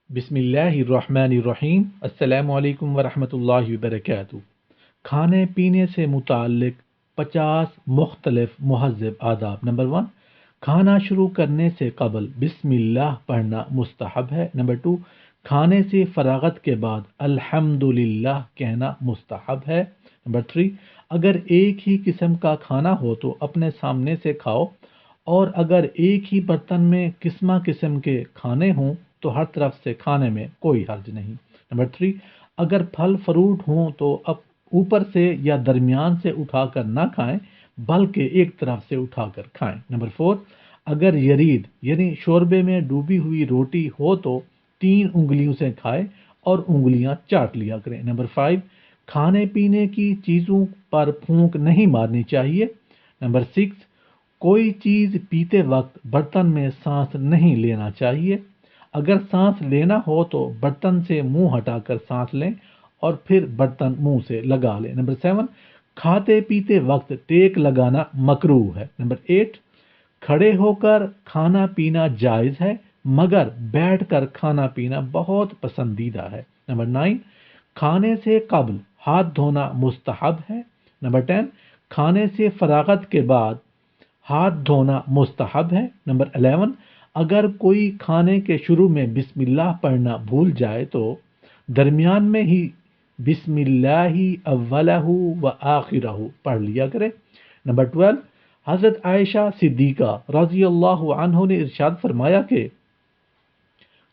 बिस्मिल्लाहिर्रहमानिर्रहीम। अस्सलामु अलैकुम वरहमतुल्लाहि वबरकातुहू। खाने पीने से मुताल्लिक 50 मुख्तलिफ मुहज़्ज़ब आदाब। नंबर 1, खाना शुरू करने से कबल बिस्मिल्लाह पढ़ना मुस्तहब है। नंबर 2, खाने से फरागत के बाद अल्हम्दुलिल्लाह कहना मुस्तहब है। नंबर 3, अगर एक ही किस्म का खाना हो तो अपने सामने से खाओ, और अगर एक ही बर्तन में किस्म किस्म के खाने हों तो हर तरफ से खाने में कोई हर्ज नहीं। नंबर 3, अगर फल फ्रूट हों तो अब ऊपर से या दरमियान से उठाकर ना खाएं, बल्कि एक तरफ से उठाकर खाएं। नंबर 4, अगर यरीद यानी शोरबे में डूबी हुई रोटी हो तो 3 उंगलियों से खाएं और उंगलियां चाट लिया करें। नंबर 5, खाने पीने की चीज़ों पर फूंक नहीं मारनी चाहिए। नंबर 6, कोई चीज़ पीते वक्त बर्तन में सांस नहीं लेना चाहिए। अगर सांस लेना हो तो बर्तन से मुंह हटाकर सांस लें और फिर बर्तन मुंह से लगा लें। नंबर 7, खाते पीते वक्त टेक लगाना मकरूह है। नंबर 8, खड़े होकर खाना पीना जायज़ है, मगर बैठकर खाना पीना बहुत पसंदीदा है। नंबर 9, खाने से कबल हाथ धोना मुस्तहब है। नंबर 10, खाने से फरागत के बाद हाथ धोना मुस्तहब है। नंबर 11, अगर कोई खाने के शुरू में बिस्मिल्लाह पढ़ना भूल जाए तो दरमियान में ही बिस्मिल्लाहि अव्वलहु व आखिरहु पढ़ लिया करे। नंबर 12, हज़रत आयशा सिद्दीक़ा रज़ी अल्लाहु अन्हा ने इरशाद फरमाया कि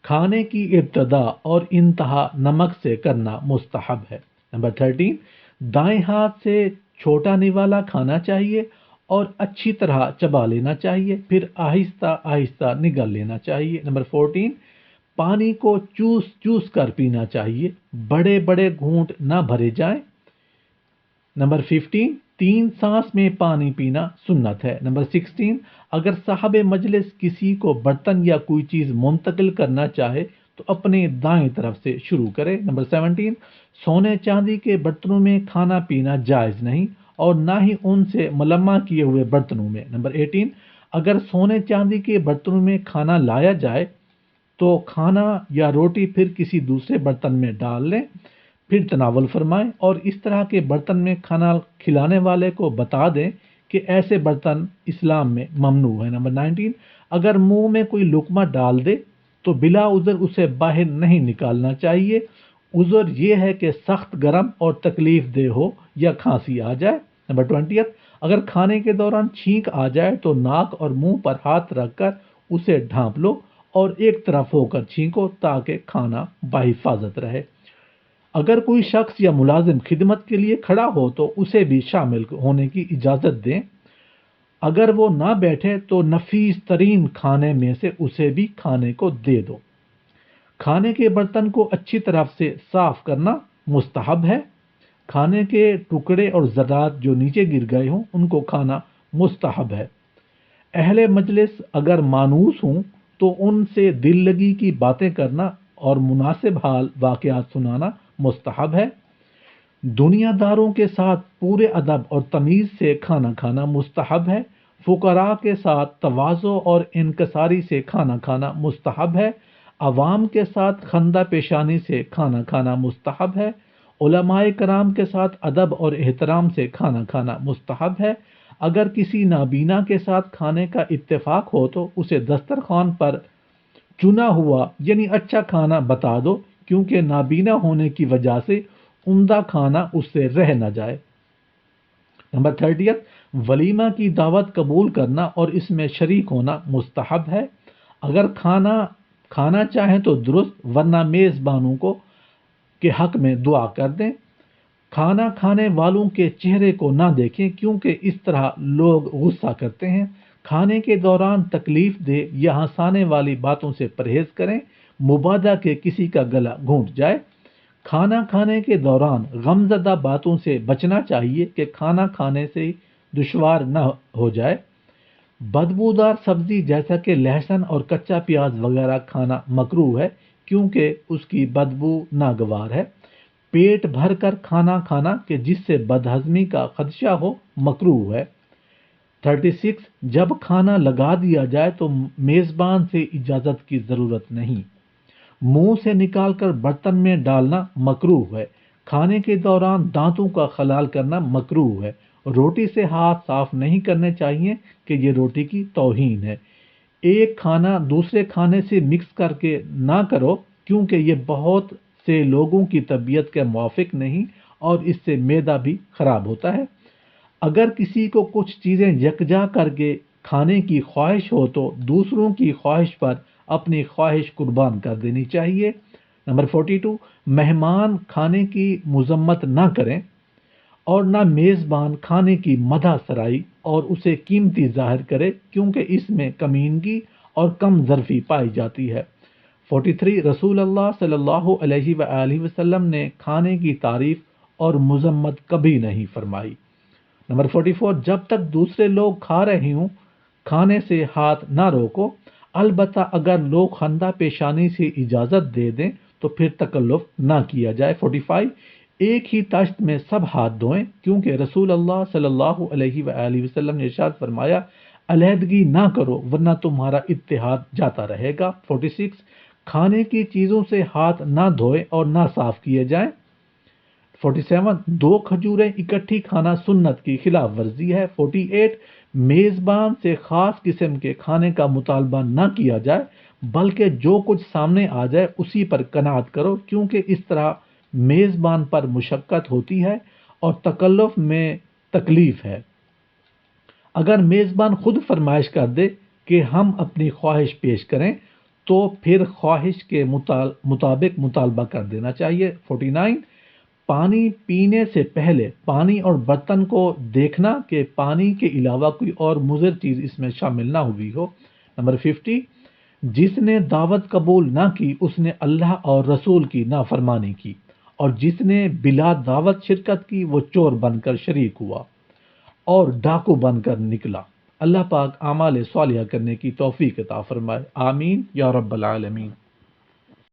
खाने की इब्तदा और इंतहा नमक से करना मुस्तहब है। नंबर 13, दाएं हाथ से छोटा निवाला खाना चाहिए और अच्छी तरह चबा लेना चाहिए, फिर आहिस्ता आहिस्ता निगल लेना चाहिए। नंबर 14, पानी को चूस चूस कर पीना चाहिए, बड़े बड़े घूंट ना भरे जाएं। नंबर 15, 3 सांस में पानी पीना सुन्नत है। नंबर 16, अगर साहब मजलिस किसी को बर्तन या कोई चीज़ मुंतकिल करना चाहे तो अपने दाएं तरफ से शुरू करे। नंबर 17, सोने चांदी के बर्तनों में खाना पीना जायज़ नहीं और ना ही उनसे मलम्मा किए हुए बर्तनों में। नंबर 18, अगर सोने चांदी के बर्तनों में खाना लाया जाए तो खाना या रोटी फिर किसी दूसरे बर्तन में डाल लें, फिर तनावल फरमाएं और इस तरह के बर्तन में खाना खिलाने वाले को बता दें कि ऐसे बर्तन इस्लाम में ममनू है। नंबर 19, अगर मुंह में कोई लुकमा डाल दे तो बिला उज़र उसे बाहर नहीं निकालना चाहिए। उज़र ये है कि सख्त गर्म और तकलीफ दे हो या खांसी आ जाए। नंबर 20, अगर खाने के दौरान छींक आ जाए तो नाक और मुंह पर हाथ रखकर उसे ढांप लो और एक तरफ होकर छींको ताकि खाना बाहिफाजत रहे। अगर कोई शख्स या मुलाजिम खिदमत के लिए खड़ा हो तो उसे भी शामिल होने की इजाज़त दें। अगर वो ना बैठे तो नफीस तरीन खाने में से उसे भी खाने को दे दो। खाने के बर्तन को अच्छी तरह से साफ करना मुस्तहब है। खाने के टुकड़े और ज़रात जो नीचे गिर गए हों उनको खाना मुस्तहब है। अहले मजलिस अगर मानूस हों तो उनसे दिल लगी की बातें करना और मुनासिब हाल वाक़यात सुनाना मुस्तहब है। दुनियादारों के साथ पूरे अदब और तमीज़ से खाना खाना मुस्तहब है। फुकरा के साथ तवाज़ो और इनकसारी से खाना खाना मुस्तहब है। अवाम के साथ खंदा पेशानी से खाना खाना मुस्तहब है। उलमाए कराम के साथ अदब और एहतराम से खाना खाना मुस्तहब है। अगर किसी नाबीना के साथ खाने का इत्तेफाक हो तो उसे दस्तरखान पर चुना हुआ यानी अच्छा खाना बता दो, क्योंकि नाबीना होने की वजह से उम्दा खाना उससे रह न जाए। नंबर 30, वलीमा की दावत कबूल करना और इसमें शरीक होना मुस्तहब है। अगर खाना चाहें तो दुरुस्त, वरना मेज़बानों को के हक में दुआ कर दें। खाना खाने वालों के चेहरे को ना देखें, क्योंकि इस तरह लोग गुस्सा करते हैं। खाने के दौरान तकलीफ दे या हंसाने वाली बातों से परहेज करें, मुबादा के किसी का गला घूंट जाए। खाना खाने के दौरान गमज़दा बातों से बचना चाहिए कि खाना खाने से दुश्वार न हो जाए। बदबूदार सब्जी जैसा कि लहसुन और कच्चा प्याज वगैरह खाना मकरूह है, क्योंकि उसकी बदबू नागवार है। पेट भर कर खाना खाना कि जिससे बदहजमी का खदशा हो मकरूह है। 36, जब खाना लगा दिया जाए तो मेज़बान से इजाज़त की ज़रूरत नहीं। منہ سے نکال کر برتن میں ڈالنا مکروہ ہے، کھانے کے دوران دانتوں کا خلال کرنا مکروہ ہے، روٹی سے ہاتھ صاف نہیں کرنے چاہیے کہ یہ روٹی کی توہین ہے، ایک کھانا دوسرے کھانے سے مکس کر کے نہ کرو کیونکہ یہ بہت سے لوگوں کی طبیعت کے موافق نہیں اور اس سے معدہ بھی خراب ہوتا ہے، اگر کسی کو کچھ چیزیں یکجا کر کے کھانے کی خواہش ہو تو دوسروں کی خواہش پر اپنی خواہش قربان کر دینی چاہیے۔ نمبر 42، مہمان کھانے کی مذمت نہ کریں اور نہ میزبان کھانے کی مدح سرائی اور اسے قیمتی ظاہر کرے کیونکہ اس میں کمینگی اور کم ظرفی پائی جاتی ہے۔ 43، رسول اللہ صلی اللہ علیہ وآلہ وسلم نے کھانے کی تعریف اور مذمت کبھی نہیں فرمائی۔ نمبر 44، جب تک دوسرے لوگ کھا رہے ہوں کھانے سے ہاتھ نہ روکو، البتہ اگر لوگ خندہ پیشانی سے اجازت دے دیں تو پھر تکلف نہ کیا جائے۔ 45، ایک ہی طشت میں سب ہاتھ دھوئیں کیونکہ رسول اللہ صلی اللہ علیہ وآلہ وسلم نے ارشاد فرمایا علیحدگی نہ کرو ورنہ تمہارا اتحاد جاتا رہے گا۔ 46، کھانے کی چیزوں سے ہاتھ نہ دھوئے اور نہ صاف کیے جائیں۔ 47، دو کھجوریں اکٹھی کھانا سنت کی خلاف ورزی ہے۔ 48، میزبان سے خاص قسم کے کھانے کا مطالبہ نہ کیا جائے بلکہ جو کچھ سامنے آ جائے اسی پر قناعت کرو کیونکہ اس طرح میزبان پر مشقت ہوتی ہے اور تکلف میں تکلیف ہے۔ اگر میزبان خود فرمائش کر دے کہ ہم اپنی خواہش پیش کریں تو پھر خواہش کے مطابق مطالبہ کر دینا چاہیے۔ 49، پانی پینے سے پہلے پانی اور برتن کو دیکھنا کہ پانی کے علاوہ کوئی اور مضر چیز اس میں شامل نہ ہوئی ہو۔ نمبر 50، جس نے دعوت قبول نہ کی اس نے اللہ اور رسول کی نافرمانی کی اور جس نے بلا دعوت شرکت کی وہ چور بن کر شریک ہوا اور ڈاکو بن کر نکلا۔ اللہ پاک اعمال صالحہ کرنے کی توفیق عطا فرمائے، آمین یا رب العالمین۔